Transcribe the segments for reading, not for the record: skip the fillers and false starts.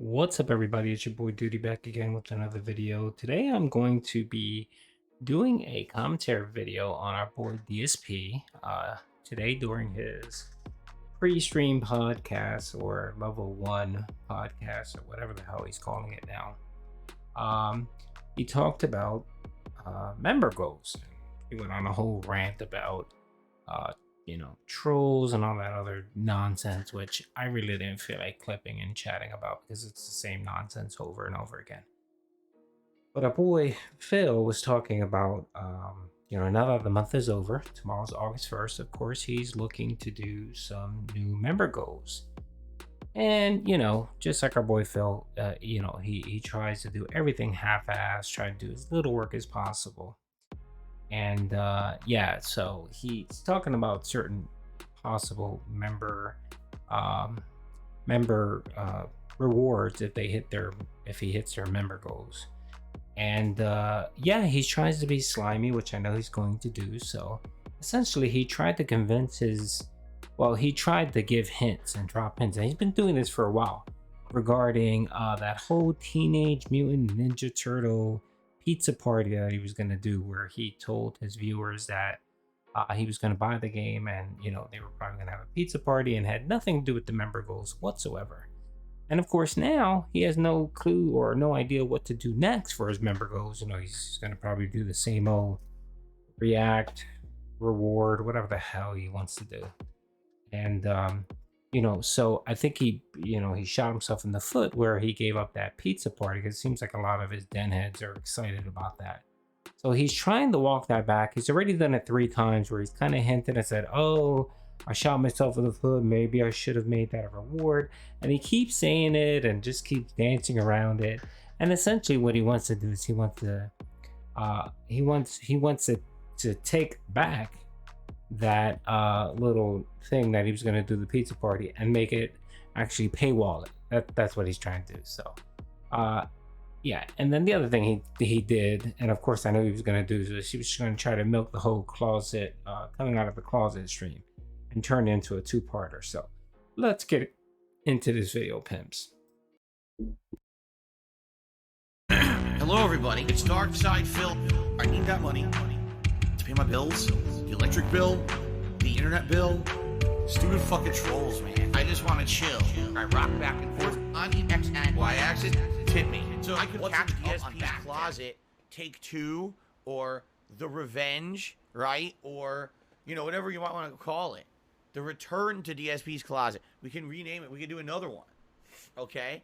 What's up, everybody? It's your boy Duty back again with another video. Today, I'm going to be doing a commentary video on our boy DSP. Today, during his pre-stream podcast or level one podcast or whatever the hell he's calling it now, he talked about member goals. He went on a whole rant about uh, trolls and all that other nonsense, which I really didn't feel like clipping and chatting about because it's the same nonsense over and over again. But our boy Phil was talking about, now that the month is over, tomorrow's August 1st, of course, he's looking to do some new member goals. And, just like our boy Phil, he tries to do everything half-assed, try to do as little work as possible. And so he's talking about certain possible member rewards if he hits their member goals. And he tries to be slimy, which I know he's going to do. So essentially he tried to he tried to give hints and drop hints, and he's been doing this for a while regarding that whole Teenage Mutant Ninja Turtle pizza party that he was going to do, where he told his viewers that he was going to buy the game, and they were probably going to have a pizza party, and had nothing to do with the member goals whatsoever. And of course, now he has no clue or no idea what to do next for his member goals. He's going to probably do the same old react, reward, whatever the hell he wants to do. And so I think he shot himself in the foot where he gave up that pizza party, because it seems like a lot of his den heads are excited about that. So he's trying to walk that back. He's already done it 3 times where he's kind of hinted and said, "Oh, I shot myself in the foot. Maybe I should have made that a reward." And he keeps saying it and just keeps dancing around it. And essentially what he wants to do is he wants to take back that little thing that he was going to do the pizza party and make it actually paywall it. That's what he's trying to do. So and then the other thing he did, and of course I know he was going to do this, he was going to try to milk the whole closet coming out of the closet stream and turn it into a 2-parter. So let's get into this video, pimps. Hello everybody, it's Dark Side Phil. I need that money to pay my bills, the electric bill, the internet bill, stupid fucking trolls, man. I just want to chill. I rock back and forth on the X and Y axis, tip me. So I could catch DSP's Closet, Take 2, or The Revenge, right? Or, whatever you might want to call it. The Return to DSP's Closet. We can rename it. We can do another one, okay?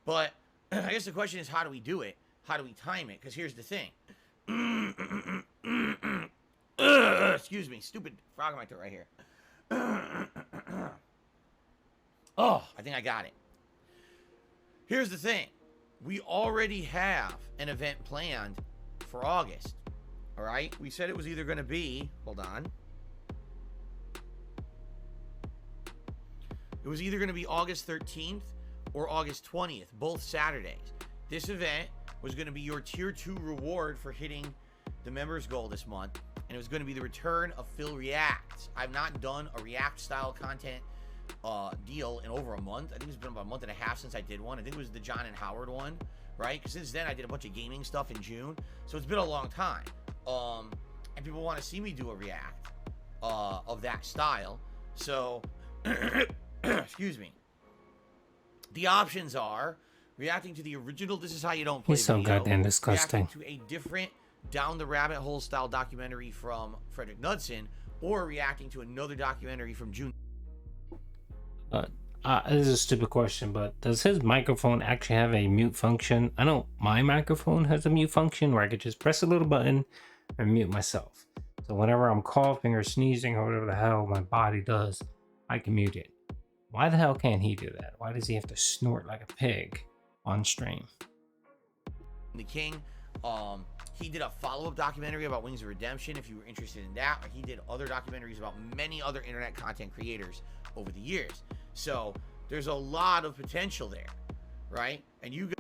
But I guess the question is, how do we do it? How do we time it? Because here's the thing. Excuse me, stupid frog in my throat right here. Oh, I think I got it. Here's the thing. We already have an event planned for August. All right? We said it was either going to be, hold on. It was either going to be August 13th or August 20th, both Saturdays. This event was going to be your tier 2 reward for hitting the members goal this month, and it was going to be the return of Phil Reacts. I've not done a React style content deal in over a month. I think it's been about a month and a half since I did one. I think it was the John and Howard one, right? Because since then I did a bunch of gaming stuff in June, so it's been a long time. And people want to see me do a React of that style. So, excuse me. The options are reacting to the original This Is How You Don't Play He's so video, goddamn disgusting. reacting to a different Down the Rabbit Hole style documentary from Frederick Knudsen, or reacting to another documentary from June. This is a stupid question, but does his microphone actually have a mute function? I know my microphone has a mute function where I could just press a little button and mute myself. So whenever I'm coughing or sneezing or whatever the hell my body does, I can mute it. Why the hell can't he do that? Why does he have to snort like a pig on stream? The King, he did a follow-up documentary about Wings of Redemption, if you were interested in that, or he did other documentaries about many other internet content creators over the years. So there's a lot of potential there, right? And you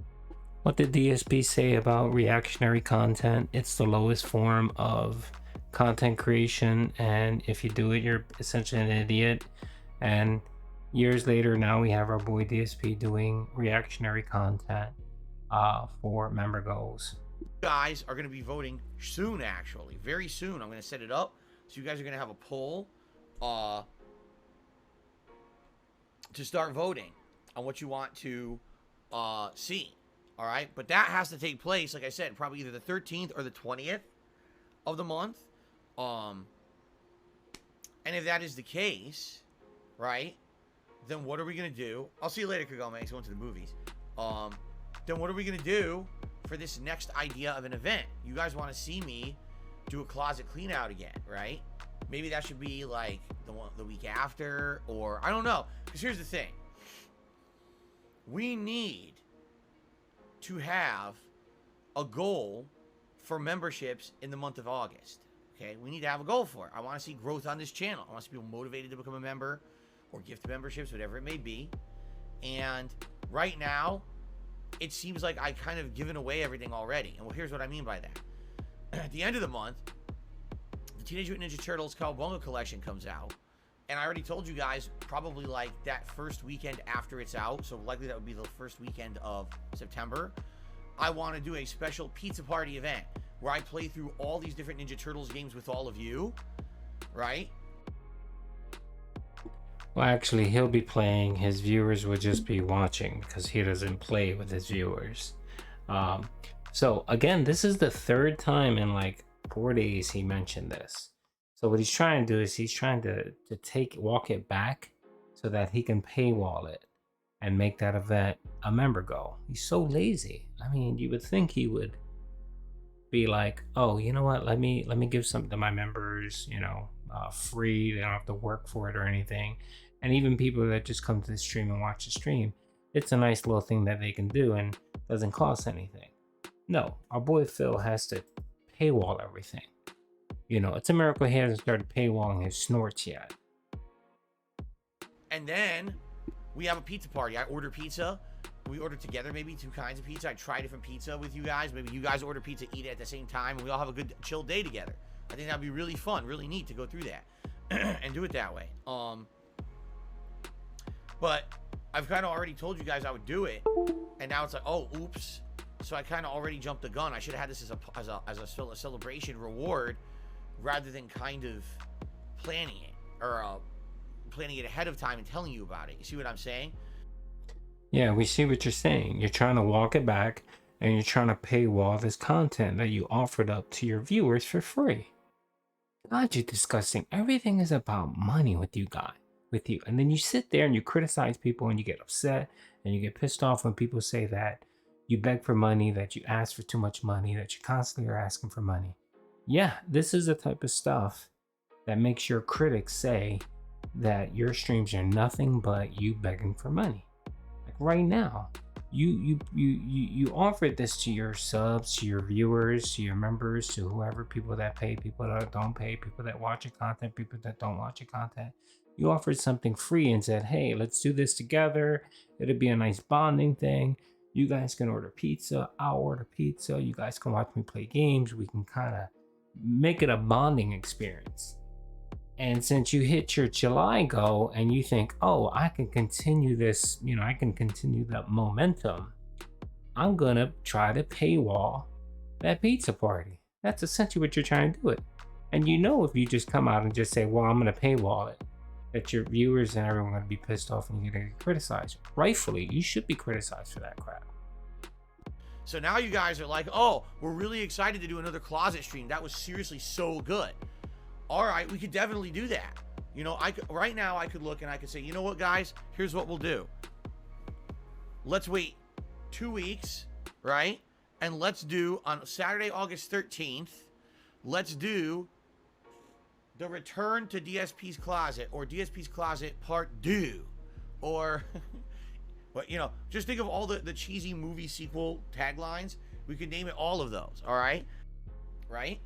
What did DSP say about reactionary content? It's the lowest form of content creation, and if you do it, you're essentially an idiot. And Years later, now we have our boy DSP doing reactionary content for member goals. You guys are going to be voting soon, actually. Very soon. I'm going to set it up. So you guys are going to have a poll to start voting on what you want to see. All right? But that has to take place, like I said, probably either the 13th or the 20th of the month. And if that is the case, right, then what are we going to do? I'll see you later, Kagome. I went to the movies. Then what are we going to do for this next idea of an event? You guys want to see me do a closet clean out again, right? Maybe that should be like the week after, or I don't know. Because here's the thing. We need to have a goal for memberships in the month of August. Okay, we need to have a goal for it. I want to see growth on this channel. I want to see people motivated to become a member or gift memberships, whatever it may be. And right now, it seems like I kind of given away everything already. And well, here's what I mean by that. At the end of the month, the Teenage Mutant Ninja Turtles Cowabunga collection comes out. And I already told you guys, probably like that first weekend after it's out, so likely that would be the first weekend of September, I want to do a special pizza party event where I play through all these different Ninja Turtles games with all of you, right? Well, actually, he'll be playing. His viewers will just be watching because he doesn't play with his viewers. So again, this is the third time in like 4 days he mentioned this. So what he's trying to do is he's trying to walk it back so that he can paywall it and make that event a member goal. He's so lazy. I mean, you would think he would be like, oh, you know what? Let me give something to my members, you know, free. They don't have to work for it or anything. And even people that just come to the stream and watch the stream, it's a nice little thing that they can do and doesn't cost anything. No, our boy Phil has to paywall everything. You know, it's a miracle he hasn't started paywalling his snorts yet. And then we have a pizza party. I order pizza. We order together maybe 2 kinds of pizza. I try different pizza with you guys. Maybe you guys order pizza, eat it at the same time, and we all have a good chill day together. I think that'd be really fun, really neat to go through that and do it that way. But I've kind of already told you guys I would do it, and now it's like, oh, oops. So I kind of already jumped the gun. I should have had this as a celebration reward rather than kind of planning it or planning it ahead of time and telling you about it. You see what I'm saying? Yeah, we see what you're saying. You're trying to walk it back and you're trying to paywall this content that you offered up to your viewers for free. God, you're disgusting. Everything is about money with you guys. And then you sit there and you criticize people and you get upset and you get pissed off when people say that you beg for money, that you ask for too much money, that you constantly are asking for money. Yeah, this is the type of stuff that makes your critics say that your streams are nothing but you begging for money. Like right now, you offered this to your subs, to your viewers, to your members, to whoever, people that pay, people that don't pay, people that watch your content, people that don't watch your content. You offered something free and said, hey, let's do this together. It'll be a nice bonding thing. You guys can order pizza. I'll order pizza. You guys can watch me play games. We can kind of make it a bonding experience. And since you hit your July goal and you think, oh, I can continue this, you know, I can continue that momentum, I'm going to try to paywall that pizza party. That's essentially what you're trying to do it. And you know, if you just come out and just say, well, I'm going to paywall it, that your viewers and everyone are going to be pissed off and you're going to get criticized. Rightfully, you should be criticized for that crap. So now you guys are like, oh, we're really excited to do another closet stream. That was seriously so good. All right, we could definitely do that. You know, right now I could look and I could say, you know what, guys? Here's what we'll do. Let's wait 2 weeks, right? And let's do on Saturday, August 13th, let's do the Return to DSP's Closet or DSP's Closet Part 2. Or, but you know, just think of all the cheesy movie sequel taglines. We could name it all of those, all right? Right?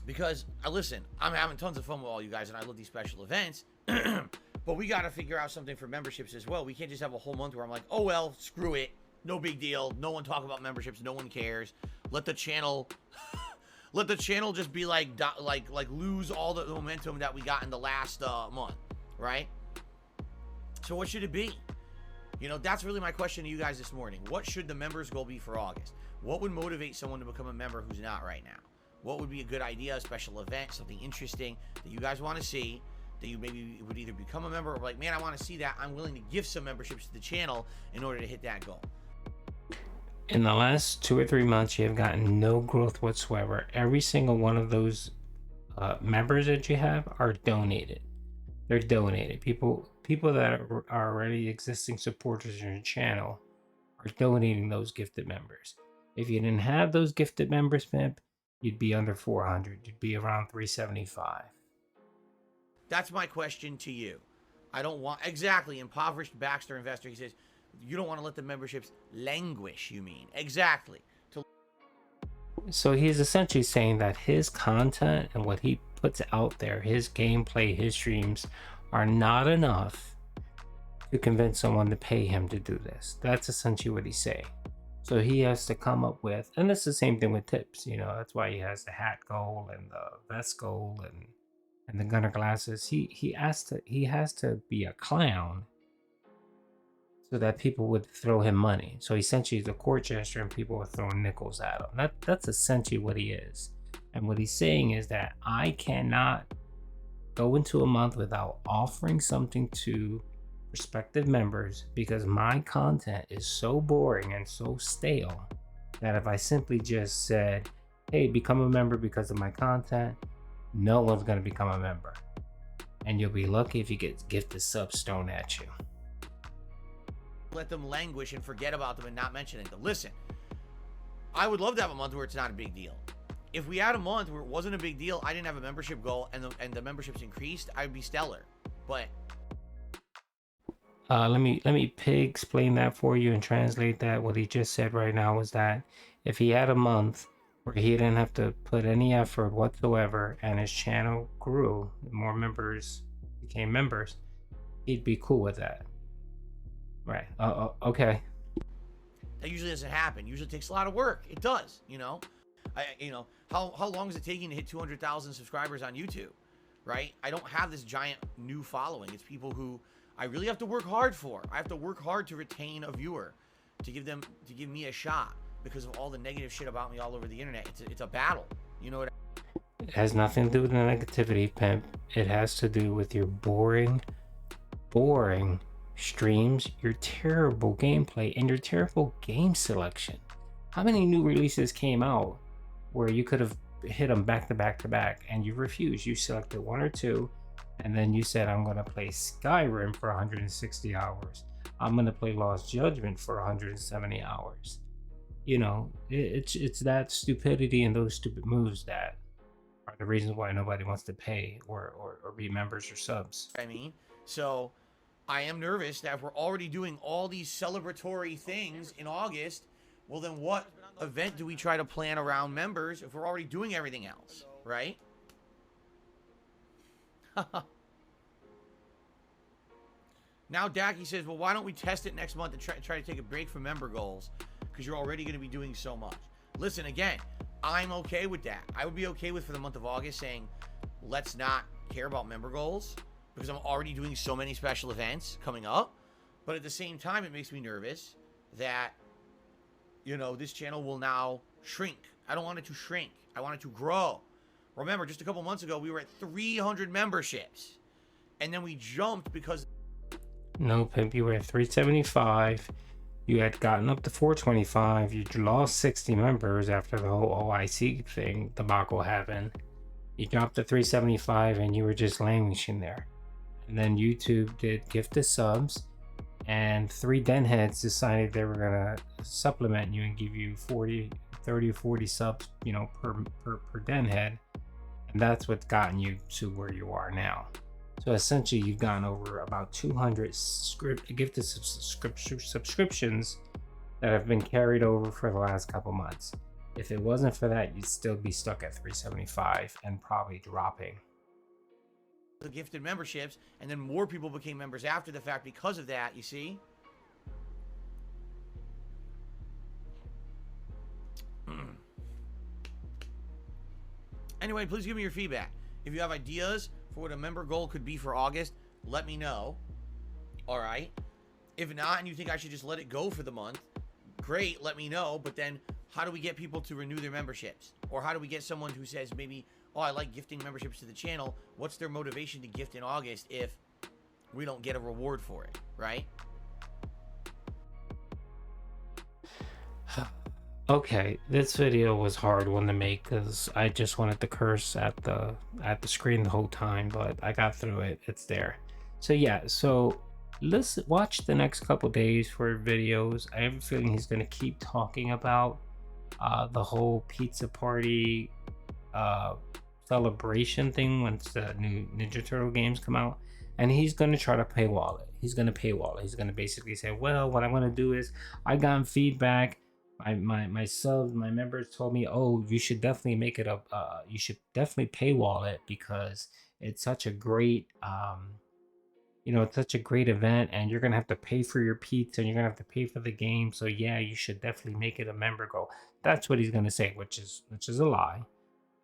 Because, listen, I'm having tons of fun with all you guys, and I love these special events. But we got to figure out something for memberships as well. We can't just have a whole month where I'm like, oh, well, screw it. No big deal. No one talk about memberships. No one cares. Let the channel... let the channel just be like lose all the momentum that we got in the last month, right? So what should it be? You know, that's really my question to you guys this morning. What should the members goal be for August? What would motivate someone to become a member who's not right now? What would be a good idea, a special event, something interesting that you guys want to see, that you maybe would either become a member or like, man, I want to see that. I'm willing to give some memberships to the channel in order to hit that goal. In the last 2 or 3 months, you have gotten no growth whatsoever. Every single one of those members that you have are donated. They're donated. People that are already existing supporters in your channel are donating those gifted members. If you didn't have those gifted members, Pimp, you'd be under 400. You'd be around 375. That's my question to you. I don't want, exactly, impoverished Baxter investor, he says, you don't want to let the memberships languish, you mean. Exactly. So he's essentially saying that his content and what he puts out there, his gameplay, his streams, are not enough to convince someone to pay him to do this. That's essentially what he's saying. So he has to come up with, and it's the same thing with tips, you know, that's why he has the hat goal and the vest goal and the gunner glasses. He has to be a clown so that people would throw him money. So essentially he's a court jester and people are throwing nickels at him. That's essentially what he is. And what he's saying is that I cannot go into a month without offering something to prospective members because my content is so boring and so stale that if I simply just said, hey, become a member because of my content, no one's going to become a member. And you'll be lucky if you get gifted subs thrown at you. Let them languish and forget about them and not mention them. Listen, I would love to have a month where it's not a big deal. If we had a month where it wasn't a big deal, I didn't have a membership goal, and the memberships increased, I'd be stellar. But let me explain that for you and translate that. What he just said right now was that if he had a month where he didn't have to put any effort whatsoever and his channel grew, more members became members, he'd be cool with that. Right. Okay. that usually doesn't happen. Usually takes a lot of work. It does, you know. How long is it taking to hit 200,000 subscribers on YouTube, right? I don't have this giant new following. It's people who I really have to work hard for. I have to work hard to retain a viewer, to give me a shot because of all the negative shit about me all over the internet. It's a battle. You know what? It has nothing to do with the negativity, Pimp. It has to do with your boring streams, your terrible gameplay, and your terrible game selection. How many new releases came out where you could have hit them back to back to back and you refused? You selected one or two and then you said, I'm going to play Skyrim for 160 hours. I'm going to play Lost Judgment for 170 hours. You know, it's that stupidity and those stupid moves that are the reasons why nobody wants to pay or be members or subs. I mean, so I am nervous that if we're already doing all these celebratory things in August, well then what event do we try to plan around members if we're already doing everything else, right? Now Dacky says, well, why don't we test it next month and try to take a break from member goals because you're already going to be doing so much. Listen, again, I'm okay with that. I would be okay with for the month of August saying, let's not care about member goals because I'm already doing so many special events coming up. But at the same time, it makes me nervous that, you know, this channel will now shrink. I don't want it to shrink. I want it to grow. Remember, just a couple months ago, we were at 300 memberships. And then we jumped because... No, Pimp, you were at 375. You had gotten up to 425. You lost 60 members after the whole OIC thing debacle happened. You dropped to 375 and you were just languishing there. And then YouTube did gift subs, and 3 den heads decided they were gonna supplement you and give you 30 or 40 subs, you know, per den head. And that's what's gotten you to where you are now. So essentially you've gone over about 200 gifted subscriptions that have been carried over for the last couple months. If it wasn't for that, you'd still be stuck at 375 and probably dropping. The gifted memberships, and then more people became members after the fact because of that, you see? Anyway, please give me your feedback. If you have ideas for what a member goal could be for August, let me know. All right. If not, and you think I should just let it go for the month, great, let me know. But then how do we get people to renew their memberships? Or how do we get someone who says maybe, oh, I like gifting memberships to the channel. What's their motivation to gift in August if we don't get a reward for it, right? Okay, this video was hard one to make because I just wanted to curse at the screen the whole time, but I got through it. It's there. So yeah, so let's watch the next couple days for videos. I have a feeling he's gonna keep talking about the whole pizza party celebration thing once the new Ninja Turtle games come out, and he's gonna try to paywall it. He's gonna paywall it. He's gonna basically say, well, what I'm gonna do is I got feedback. My subs, my members told me, oh, you should definitely make it up. You should definitely paywall it because it's such a great, it's such a great event, and you're gonna have to pay for your pizza, and you're gonna have to pay for the game. So yeah, you should definitely make it a member goal. That's what he's gonna say, which is a lie.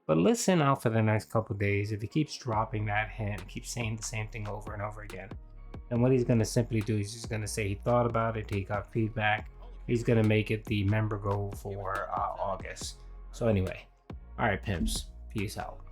But listen out for the next couple days. If he keeps dropping that hint, keeps saying the same thing over and over again, then what he's gonna simply do is he's gonna say he thought about it, he got feedback. He's gonna make it the member goal for August. So anyway, all right, pimps, peace out.